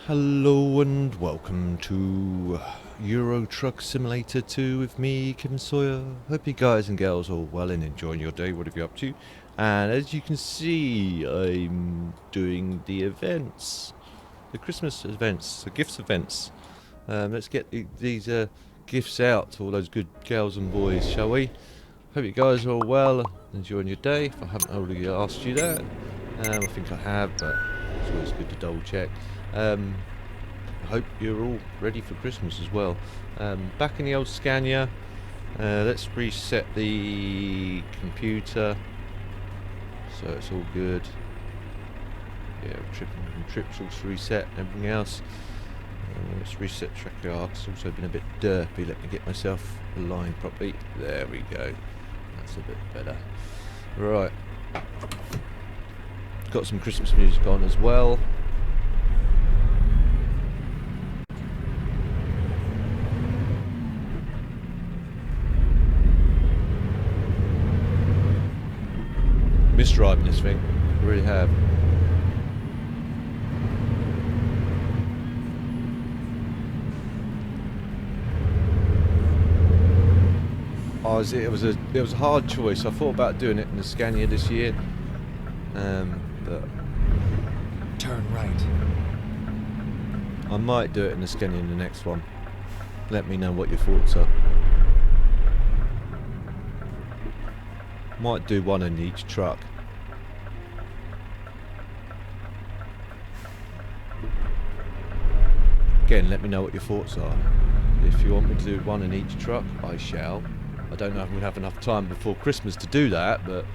Hello and welcome to Euro Truck Simulator 2 with me, Kim Sawyer. Hope you guys and girls are well and enjoying your day, whatever you're up to. And as you can see, I'm doing the events, the Christmas events, the gifts events. Let's get these gifts out to all those good girls and boys, shall we? Hope you guys are all well, enjoying your day. If I haven't already asked you that, I think I have, but it's always good to double check. I hope you're all ready for Christmas as well. Back in the old Scania, let's reset the computer so it's all good. Yeah, trips all reset and everything else. Let's reset tracker arc. It's also been a bit derpy. Let me get myself aligned properly. There we go. That's a bit better. Right. Got some Christmas music on as well. Missed driving this thing, I really have. It was a hard choice. I thought about doing it in the Scania this year, but turn right. I might do it in the Scania in the next one. Let me know what your thoughts are. Might do one in each truck. Again, let me know what your thoughts are. If you want me to do one in each truck, I shall. I don't know if I'm going to have enough time before Christmas to do that, but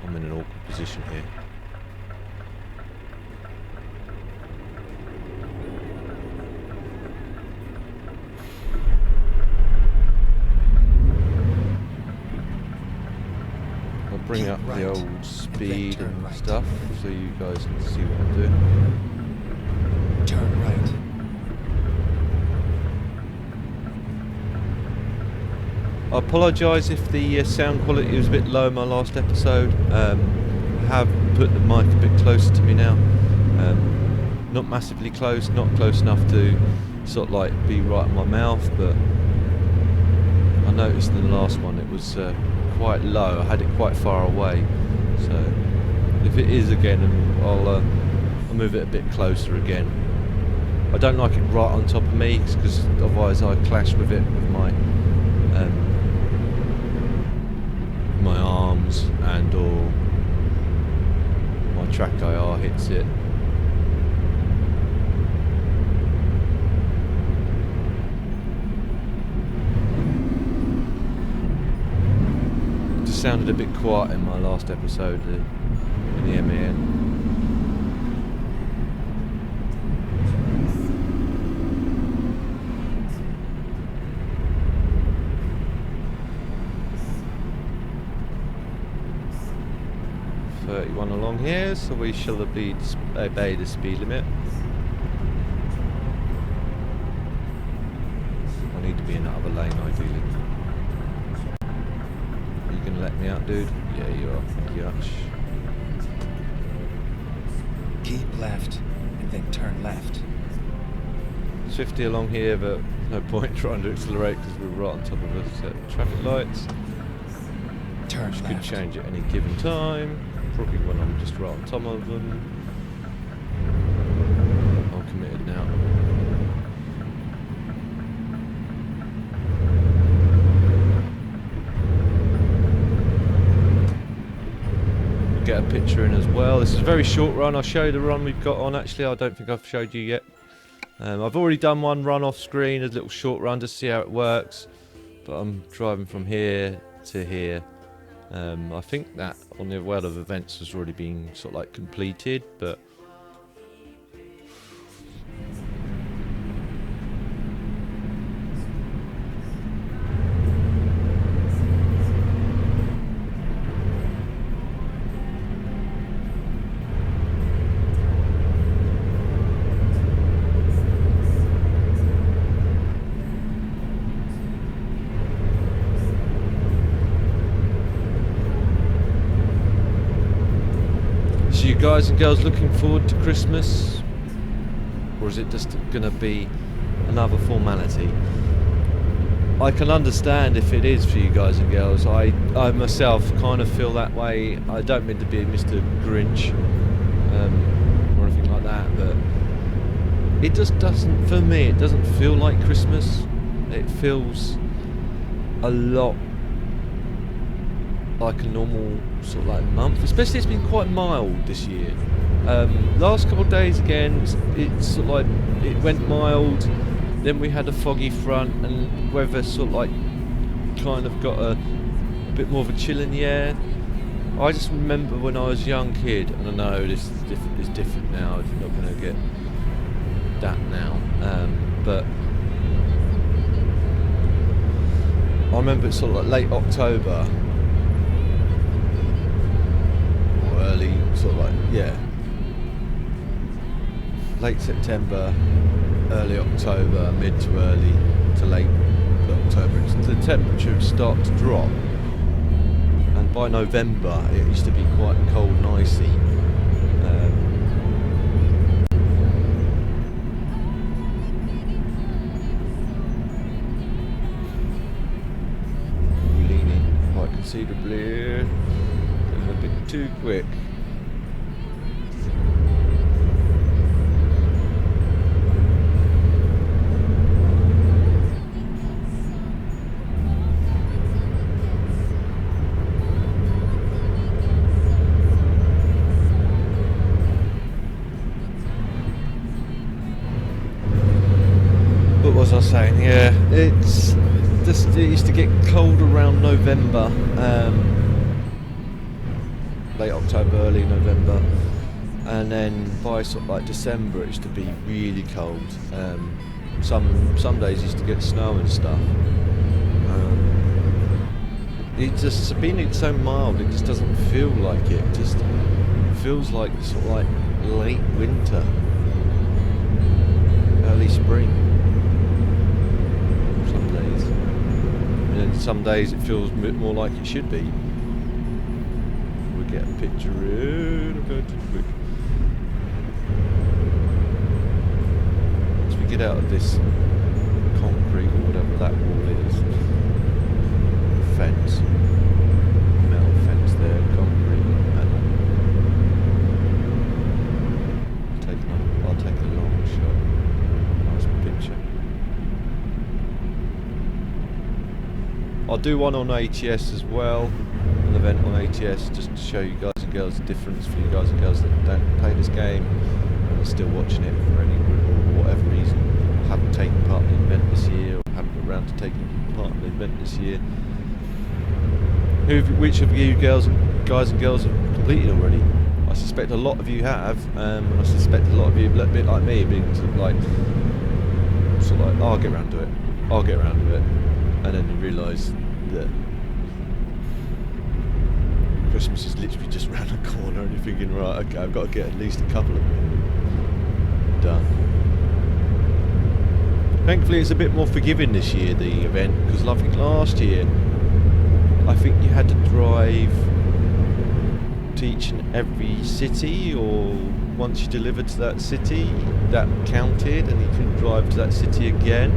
I'm in an awkward position here. Bring up the old speed and stuff so you guys can see what I'm doing. Turn right. I apologise if the sound quality was a bit low in my last episode. I have put the mic a bit closer to me now. Not massively close, not close enough to sort of like be right in my mouth, but I noticed in the last one it was quite low. I had it quite far away, so if it is again, I'll move it a bit closer again. I don't like it right on top of me because otherwise I clash with it with my arms and or my track IR hits it. Sounded a bit quiet in my last episode in the MAN. .31 along here, so we shall obey the speed limit. I need to be in that other lane ideally. Gonna let me out, dude? Yeah, you are. Thank you much. Keep left and then turn left. It's 50 along here, but no point trying to accelerate because we're right on top of a set of traffic lights. Turn Which left. could change at any given time. Probably when I'm just right on top of them. I'm committed now. Get a picture in as well. This is a very short run. I'll show you the run we've got on. Actually, I don't think I've showed you yet. I've already done one run off screen, a little short run to see how it works, but I'm driving from here to here. I think that on the world of events has already been sort of like completed, but guys and girls looking forward to Christmas? Or is it just going to be another formality? I can understand if it is for you guys and girls. I myself kind of feel that way. I don't mean to be Mr. Grinch or anything like that, but it just doesn't, for me, it doesn't feel like Christmas. It feels a lot like a normal sort of like month, especially it's been quite mild this year. Last couple of days again, it's sort of like it went mild, then we had a foggy front and weather sort of like kind of got a bit more of a chill in the air. I just remember when I was a young kid, and I know this is different now, it's not going to get that now, but I remember it's sort of like late October or early sort of like, yeah, late September, early October, mid to early to late October, the temperature would start to drop, and by November it used to be quite cold and icy. Leaning quite considerably, a bit too quick. What was I saying? Yeah, it's just, it used to get cold around November, late October, early November, and then by sort of like December it used to be really cold. Some days used to get snow and stuff. It just, being it's so mild, it just doesn't feel like it. It just feels like sort of like late winter, early spring. And then some days it feels a bit more like it should be. We'll get a picture in. I'm going too quick. As we get out of this concrete or whatever that wall is, fence, metal fence there, concrete, metal. I'll take a long shot. Nice picture. I'll do one on ATS as well, an event on ATS, just to show you guys and girls the difference for you guys and girls that don't play this game and are still watching it for any or whatever reason, or haven't taken part in the event this year, or haven't got around to taking part in the event this year. Which of you guys and girls have completed already? I suspect a lot of you have, and I suspect a lot of you, a bit like me, being sort of like, oh, I'll get around to it, and then you realise that Christmas is literally just round the corner, and you're thinking, right, okay, I've got to get at least a couple of them done. Thankfully, it's a bit more forgiving this year, the event, because I think last year, I think you had to drive to each and every city, or once you delivered to that city, that counted, and you couldn't drive to that city again.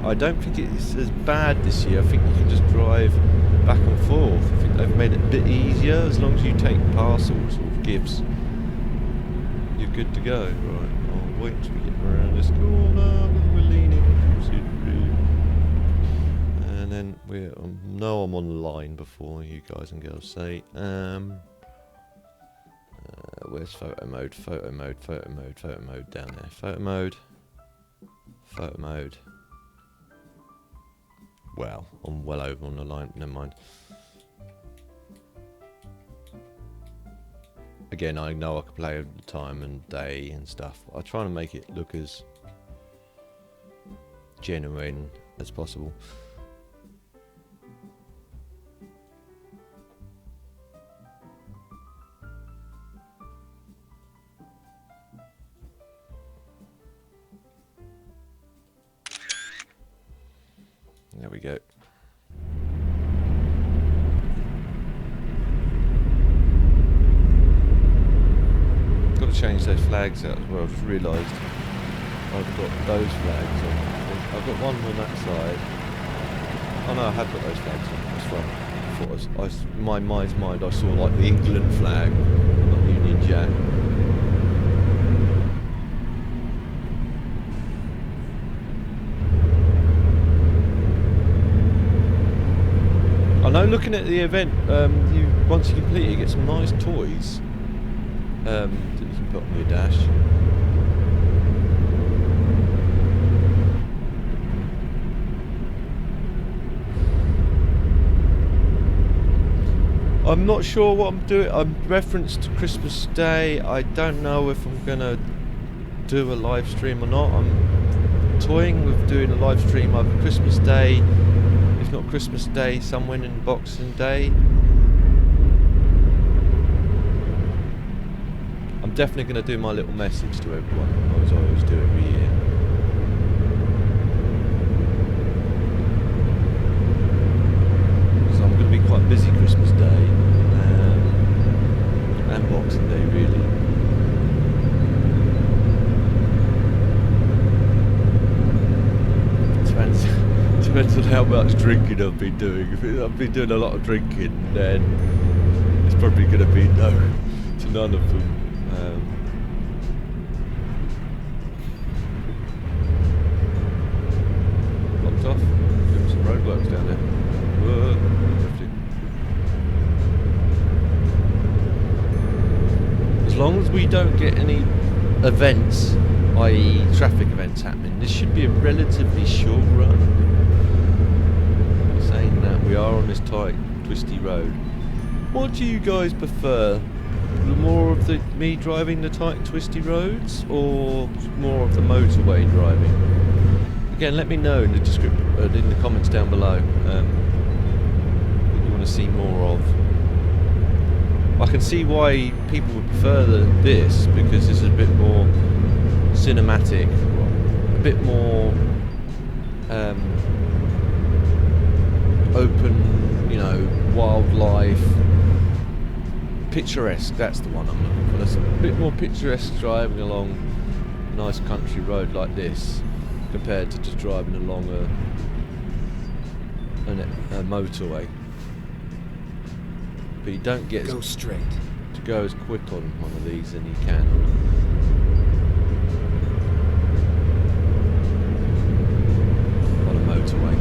I don't think it's as bad this year. I think you can just drive back and forth. I think they've made it a bit easier. As long as you take parcels or gifts, you're good to go. Right, I'll wait till we get around this corner. We're leaning considerably, and then we're no, I'm on the line before you guys and girls say. Where's photo mode? Photo mode. Photo mode. Photo mode down there. Photo mode. Photo mode. Well, I'm well over on the line, never mind. Again, I know I can play over the time and day and stuff. I try to make it look as genuine as possible. There we go. change those flags out as well. I just realised I've got those flags on. I've got one on that side. Oh no, I have got those flags on. That's right. I thought in my mind's mind I saw like the England flag, not the Union Jack. I know looking at the event, once you complete it, you get some nice toys that you can put on your dash. I'm not sure what I'm doing. I'm referenced to Christmas Day. I don't know if I'm gonna do a live stream or not. I'm toying with doing a live stream over Christmas Day. If not Christmas Day, somewhere in Boxing Day. I'm definitely going to do my little message to everyone, as I always do every year. So I'm going to be quite busy Christmas Day and Boxing Day, really. Depends on how much drinking I've been doing. If I've been doing a lot of drinking, then it's probably going to be no to none of them. Locked off. Doing some roadworks down there. Whoa, drifting. As long as we don't get any events, i.e. traffic events happening, this should be a relatively short run. Saying that, we are on this tight, twisty road. What do you guys prefer? More of me driving the tight, twisty roads, or more of the motorway driving? Again, let me know in the description, in the comments down below, what you want to see more of. I can see why people would prefer this, because this is a bit more cinematic, a bit more open, you know, wildlife, picturesque. That's the one I'm looking for. That's a bit more picturesque driving along a nice country road like this, compared to just driving along a motorway. But you don't get Go straight. to go as quick on one of these than you can on a motorway.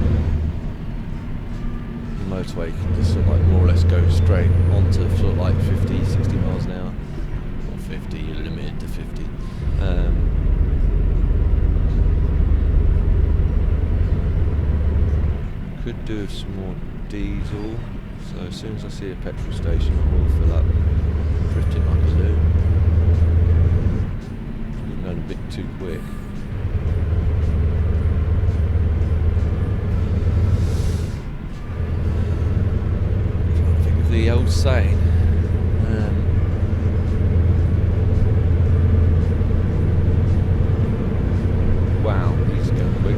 Motorway can just sort of like more or less go straight onto sort of like 50, 60 miles an hour. Or 50, you're limited to 50. Could do with some more diesel. So as soon as I see a petrol station, I will fill up. Drifting like a loon. I'm going a bit too quick. The old saying. Wow, he's going quick.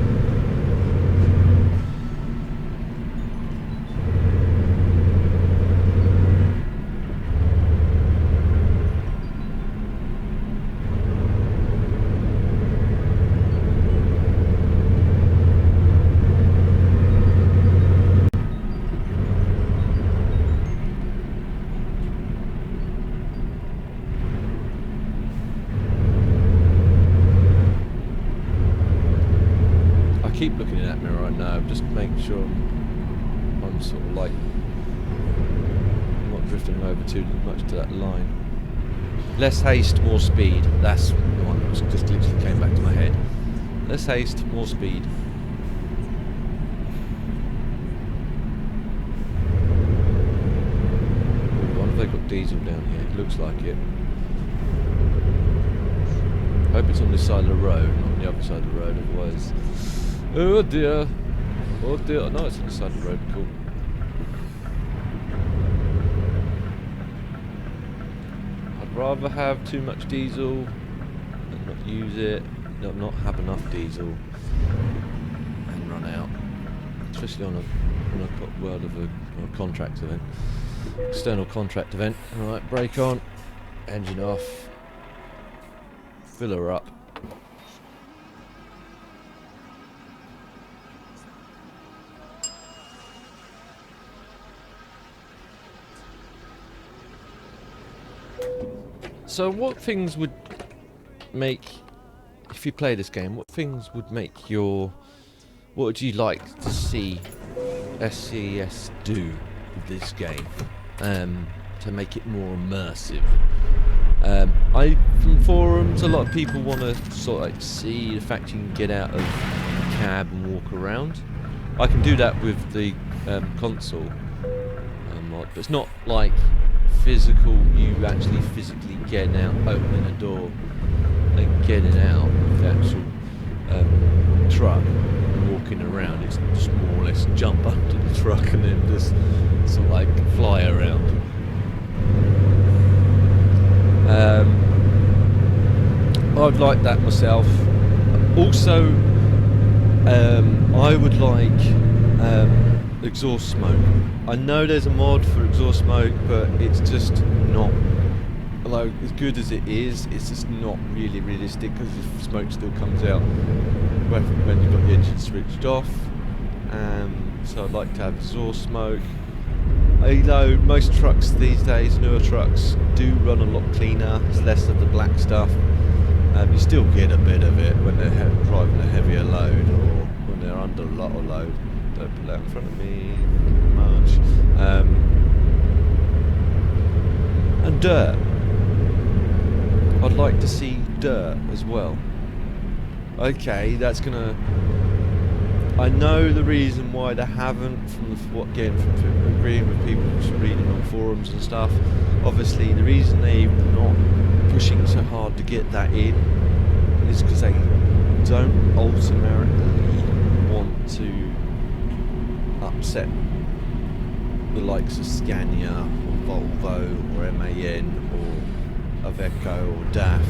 Keep looking in that mirror right now, just make sure I'm sort of like not drifting over too much to that line. Less haste, more speed. That's the one that just literally came back to my head. Less haste, more speed. I wonder if they've got diesel down here. It looks like it. Hope it's on this side of the road, not on the other side of the road, otherwise. Oh dear. Oh dear. No, it's on the side of the road. Cool. I'd rather have too much diesel and not use it, not have enough diesel and run out. Especially on a world of a contract event. External contract event. Alright, brake on. Engine off. fill her up. So what things would make, if you play this game, what things would make your, what would you like to see SCS do with this game to make it more immersive? From forums, a lot of people want to sort of like see the fact you can get out of the cab and walk around. I can do that with the console mod, but it's not like physical, you actually physically getting out, opening a door and getting out of the actual truck and walking around. It's just more or less jump under the truck and then just sort of like fly around. I'd like that myself. Also, I would like exhaust smoke. I know there's a mod for exhaust smoke, but it's just not, like, as good as it is, it's just not really realistic because the smoke still comes out when you've got the engine switched off. So I'd like to have exhaust smoke. You know, most trucks these days, newer trucks, do run a lot cleaner. It's less of the black stuff. You still get a bit of it when they're driving a heavier load or when they're under a lot of load. Don't put that in front of me much. And dirt. I'd like to see dirt as well. Okay, that's gonna. I know the reason why they haven't, from agreeing with people just reading on forums and stuff. Obviously, the reason they're not pushing so hard to get that in is because they don't ultimately want to upset the likes of Scania or Volvo or MAN or Iveco or DAF.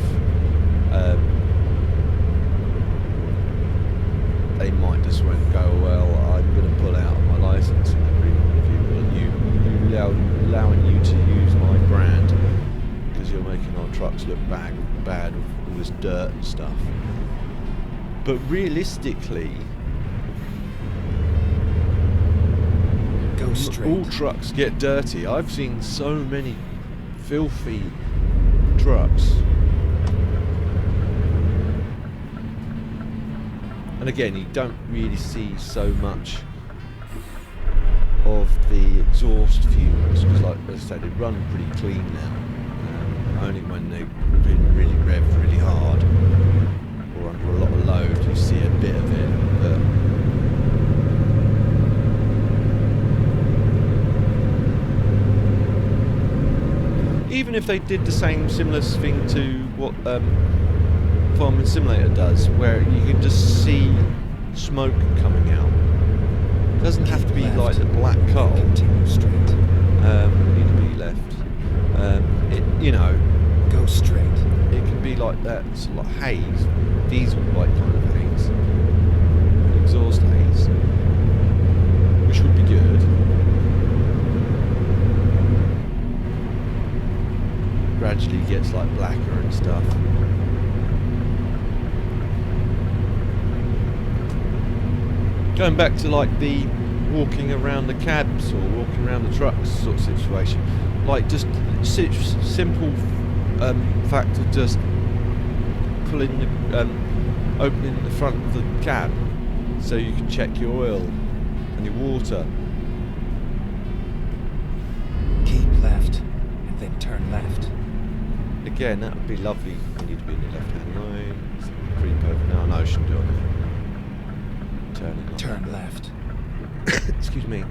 They might just won't go, well, I'm going to pull out my licensing agreement with you, allowing you to use my brand because you're making our trucks look bad with all this dirt and stuff. But realistically, Go straight. all trucks get dirty. I've seen so many filthy trucks. And again, you don't really see so much of the exhaust fumes because, like I said, they run pretty clean now. Only when they've been really revved really hard or under a lot of load, you see a bit of it. But even if they did the same similar thing to what Farming Simulator does, where you can just see smoke coming out. It doesn't have to be like the black coal. Continue straight. Need to be left. You know, Go straight. it can be like that. It's like haze, diesel-like kind of haze, exhaust haze, which would be good. Gradually gets like blacker and stuff. Going back to like the walking around the cabs or walking around the trucks sort of situation, like just simple fact of just pulling the, opening the front of the cab so you can check your oil and your water. Keep left and then turn left. Again, that would be lovely. You need to be in the left-hand lane. Creep over now. No, I shouldn't do it. Turn left. Excuse me.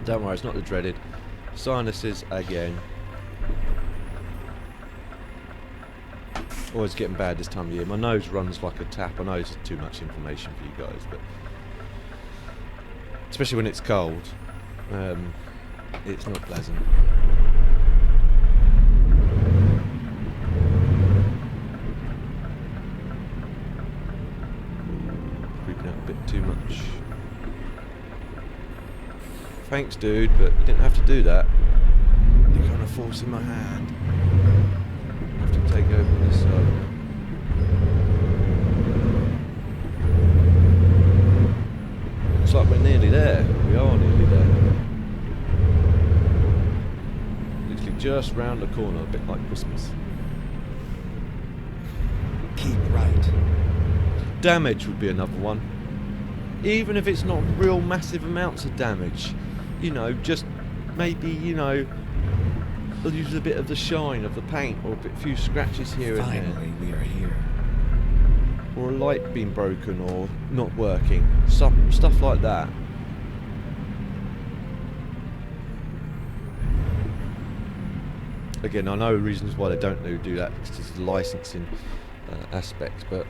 Don't worry, it's not the dreaded sinuses again. Always getting bad this time of year. My nose runs like a tap. I know it's too much information for you guys, but especially when it's cold, it's not pleasant. Creeping out a bit too much. Thanks, dude, but you didn't have to do that. You're kind of forcing my hand. take over this side. Looks like we're nearly there. We are nearly there. Literally just round the corner, a bit like Christmas. Keep right. Damage would be another one. Even if it's not real massive amounts of damage, you know, just maybe, you know, use a bit of the shine of the paint, or a few scratches here and there. Finally, we are here. Or a light being broken or not working. Stuff like that. Again, I know reasons why they don't do that, because it's the licensing aspect, but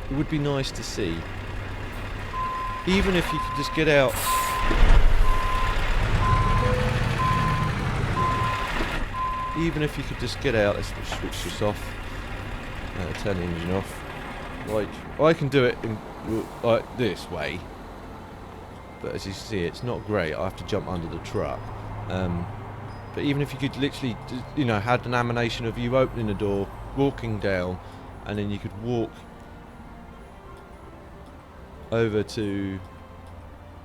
it would be nice to see. Even if you could just get out. Even if you could just get out, let's switch this off, turn the engine off. Like, I can do it in like this way, but as you see, it's not great. I have to jump under the truck. But even if you could literally, you know, had an animation of you opening the door, walking down, and then you could walk over to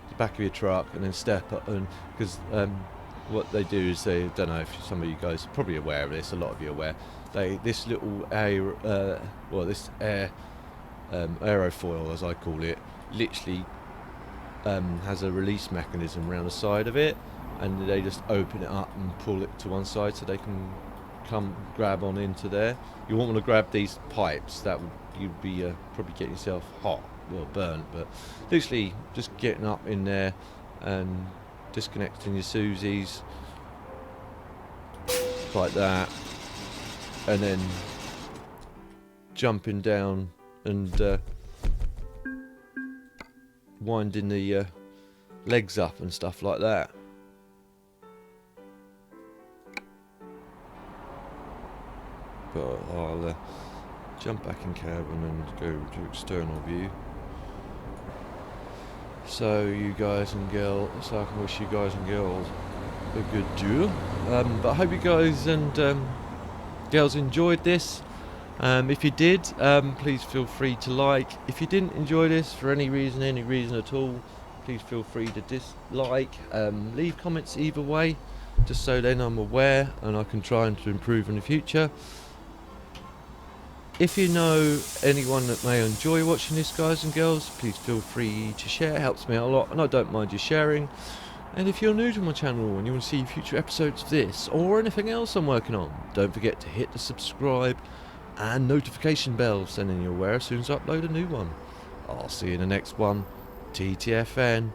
the back of your truck and then step up, and because what they do is they, I don't know if some of you guys are probably aware of this, a lot of you are aware, this little air, aerofoil, as I call it, literally has a release mechanism around the side of it, and they just open it up and pull it to one side so they can come grab on into there. You won't want to grab these pipes, that would, you'd be probably getting yourself hot, well, burnt, but literally just getting up in there and disconnecting your Susies like that, and then jumping down and winding the legs up and stuff like that. But I'll jump back in cabin and go to external view. So you guys and girls, so I can wish you guys and girls a good duel. But I hope you guys and girls enjoyed this. If you did, please feel free to like. If you didn't enjoy this for any reason at all, please feel free to dislike. Leave comments either way, just so then I'm aware and I can try and to improve in the future. If you know anyone that may enjoy watching this, guys and girls, please feel free to share. It helps me out a lot, and I don't mind you sharing. And if you're new to my channel and you want to see future episodes of this or anything else I'm working on, don't forget to hit the subscribe and notification bell, sending you aware as soon as I upload a new one. I'll see you in the next one. TTFN.